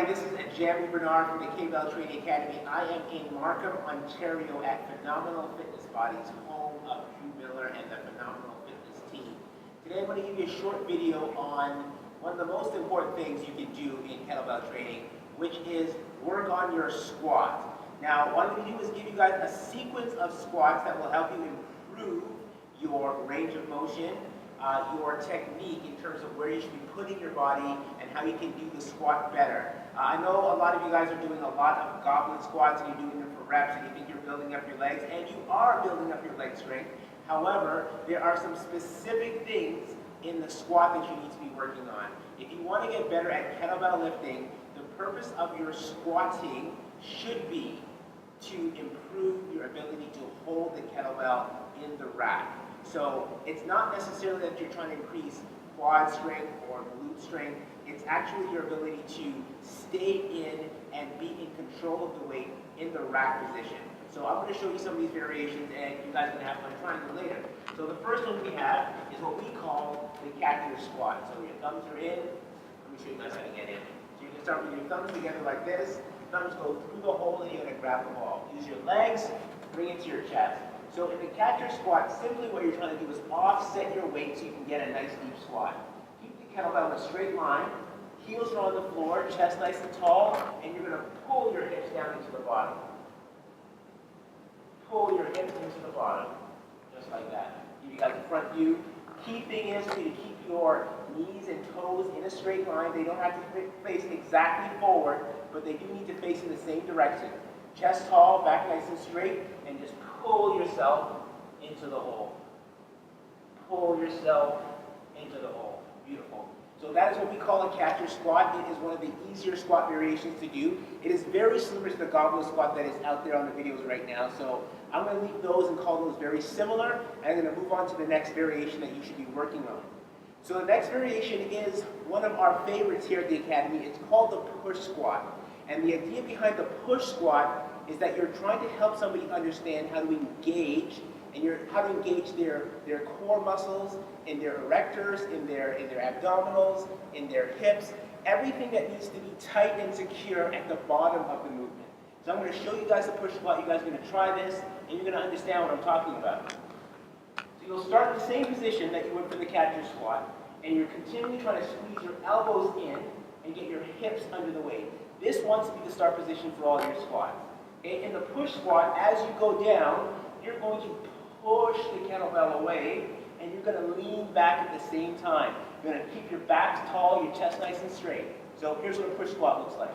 everybody, this is Ajamu from the K-Bell Training Academy. I am in Markham, Ontario at Phenomenal Fitness Bodies, home of Drew Miller and the Phenomenal Fitness team. Today I'm going to give you a short video on one of the most important things you can do in kettlebell training, which is work on your squat. Now, what I'm going to do is give you guys a sequence of squats that will help you improve your range of motion, your technique in terms of where you should be putting your body and how you can do the squat better. I know a lot of you guys are doing a lot of goblet squats and you're doing them for reps and you think you're building up your legs, and you are building up your leg strength. However, there are some specific things in the squat that you need to be working on. If you want to get better at kettlebell lifting, the purpose of your squatting should be to improve your ability to hold the kettlebell in the rack. So it's not necessarily that you're trying to increase quad strength or glute strength. It's actually your ability to stay in and be in control of the weight in the rack position. So I'm going to show you some of these variations, and you guys are going to have fun trying them later. So the first one we have is what we call the catcher squat. So your thumbs are in. Let me show you guys how to get in. So you can start with your thumbs together like this. Thumbs go through the hole and you're going to grab the ball. Use your legs, bring it to your chest. So in the catcher squat, simply what you're trying to do is offset your weight so you can get a nice deep squat. Keep the kettlebell in a straight line, heels are on the floor, chest nice and tall, and you're going to pull your hips down into the bottom. Pull your hips into the bottom, just like that. You got the front view. Key thing is for you to keep your knees and toes in a straight line. They don't have to face exactly forward, but they do need to face in the same direction. Chest tall, back nice and straight, and just pull yourself into the hole. Pull yourself into the hole. Beautiful. So that is what we call a catcher squat. It is one of the easier squat variations to do. It is very similar to the goblet squat that is out there on the videos right now. So I'm going to leave those and call those very similar. And I'm going to move on to the next variation that you should be working on. So the next variation is one of our favorites here at the Academy. It's called the push squat. And the idea behind the push squat is that you're trying to help somebody understand how to engage, and how to engage their core muscles, in their erectors, in their abdominals, in their hips, everything that needs to be tight and secure at the bottom of the movement. So I'm going to show you guys the push squat. You guys are going to try this, and you're going to understand what I'm talking about. So you'll start in the same position that you would for the catcher squat, and you're continually trying to squeeze your elbows in and get your hips under the weight. This wants to be the start position for all your squats. Okay? In the push squat, as you go down, you're going to push the kettlebell away, and you're going to lean back at the same time. You're going to keep your back tall, your chest nice and straight. So here's what a push squat looks like.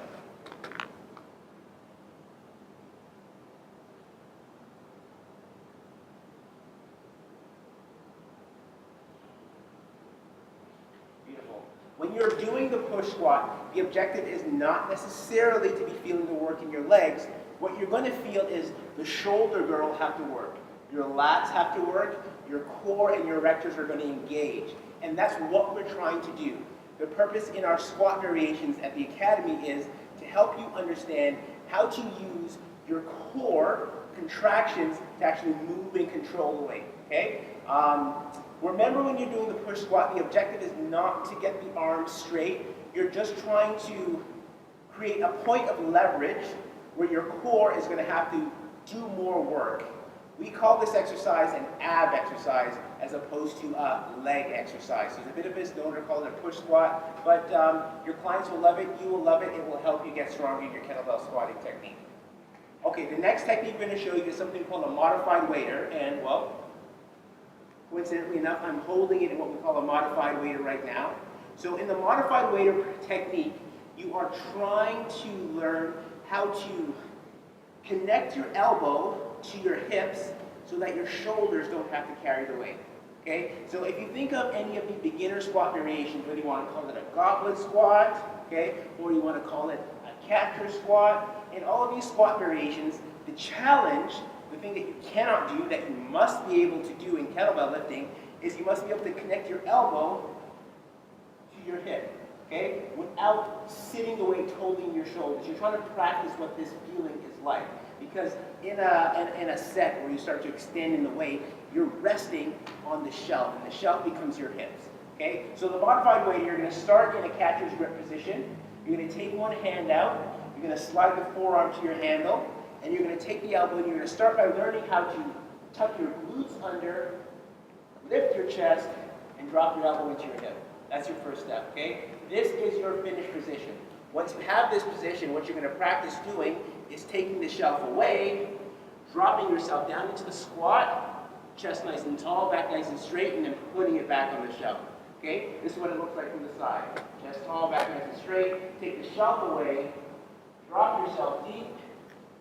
Beautiful. When you're doing the push squat, the objective is not necessarily to be feeling the work in your legs. What you're going to feel is the shoulder girdle have to work. Your lats have to work. Your core and your erectors are going to engage. And that's what we're trying to do. The purpose in our squat variations at the Academy is to help you understand how to use your core contractions to actually move and control the weight. Okay? Remember, when you're doing the push squat, the objective is not to get the arms straight. You're just trying to create a point of leverage where your core is going to have to do more work. We call this exercise an ab exercise as opposed to a leg exercise. So there's a bit of a misnomer called a push squat, but your clients will love it, you will love it, it will help you get stronger in your kettlebell squatting technique. Okay, the next technique we're going to show you is something called a modified waiter, and well, coincidentally enough, I'm holding it in what we call a modified waiter right now. So in the modified waiter technique, you are trying to learn how to connect your elbow to your hips so that your shoulders don't have to carry the weight. Okay? So if you think of any of the beginner squat variations, whether you want to call it a goblet squat, okay, or you want to call it a catcher squat, in all of these squat variations, the challenge, the thing that you cannot do, that you must be able to do in kettlebell lifting, is you must be able to connect your elbow to your hip. Okay? Without sitting the weight totally in your shoulders. You're trying to practice what this feeling is like. Because in a set where you start to extend in the weight, you're resting on the shelf, and the shelf becomes your hips. Okay? So the modified waiter, you're going to start in a catcher's grip position. You're going to take one hand out, you're going to slide the forearm to your handle, and you're going to take the elbow, and you're going to start by learning how to tuck your glutes under, lift your chest, and drop your elbow into your hip. That's your first step, okay? This is your finished position. Once you have this position, what you're going to practice doing is taking the shelf away, dropping yourself down into the squat, chest nice and tall, back nice and straight, and then putting it back on the shelf. Okay? This is what it looks like from the side. Chest tall, back nice and straight. Take the shelf away, drop yourself deep,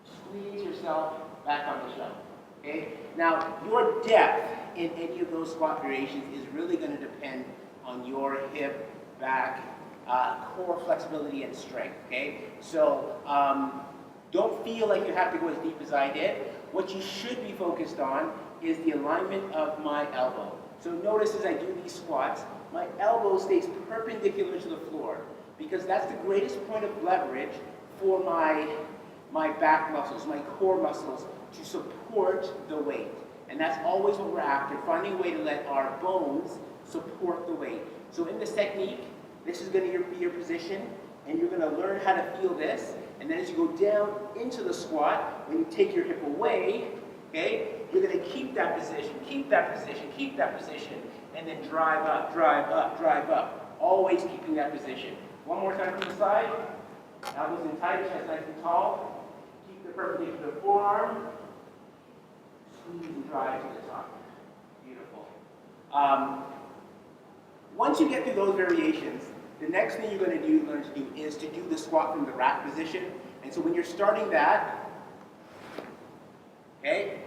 squeeze yourself back on the shelf. Okay? Now, your depth in any of those squat variations is really going to depend on your hip, back, core flexibility and strength. Okay? So, don't feel like you have to go as deep as I did. What you should be focused on is the alignment of my elbow. So notice as I do these squats, my elbow stays perpendicular to the floor because that's the greatest point of leverage for my back muscles, my core muscles, to support the weight. And that's always what we're after, finding a way to let our bones support the weight. So in this technique, this is going to be your position, and you're going to learn how to feel this. And then as you go down into the squat, when you take your hip away, okay, you're going to keep that position, keep that position, keep that position, and then drive up, drive up, drive up. Always keeping that position. One more time from the side. Elbows in tight, chest nice and tall. Keep the perpendicular forearm. Squeeze and drive to the top. Beautiful. Once you get through those variations, the next thing you're going to learn to do is to do the squat from the rack position. And so when you're starting that, okay,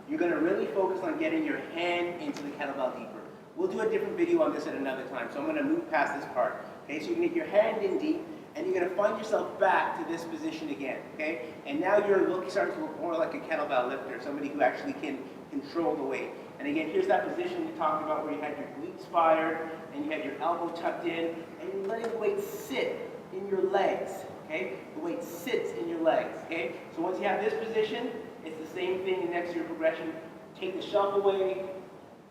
you're going to really focus on getting your hand into the kettlebell deeper. We'll do a different video on this at another time, so I'm going to move past this part. Okay, so you can get your hand in deep, and you're going to find yourself back to this position again. Okay, and now you're starting to look more like a kettlebell lifter, somebody who actually can control the weight. And again, here's that position we talked about where you had your glutes fired, and you had your elbow tucked in, and you're letting the weight sit in your legs. Okay, the weight sits in your legs. Okay, so once you have this position, it's the same thing in next to your progression. Take the shelf away,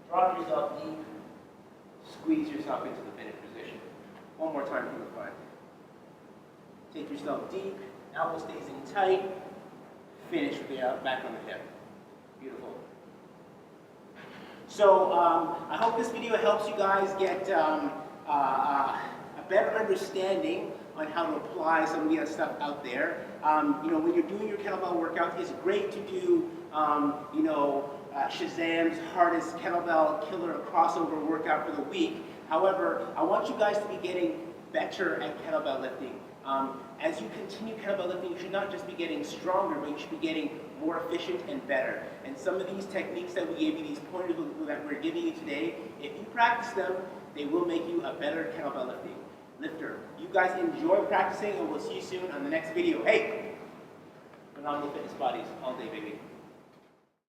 drop yourself deep, squeeze yourself into the finished position. One more time from the front. Take yourself deep, elbow stays in tight, finish with the back on the hip. Beautiful. So I hope this video helps you guys get a better understanding on how to apply some of the other stuff out there. When you're doing your kettlebell workout, it's great to do, Shazam's hardest kettlebell killer crossover workout for the week. However, I want you guys to be getting better at kettlebell lifting. As you continue kettlebell lifting, you should not just be getting stronger, but you should be getting more efficient and better. And some of these techniques that we gave you, these pointers that we're giving you today, if you practice them, they will make you a better kettlebell lifter. You guys enjoy practicing, and we'll see you soon on the next video. Hey, phenomenal fitness bodies all day, baby.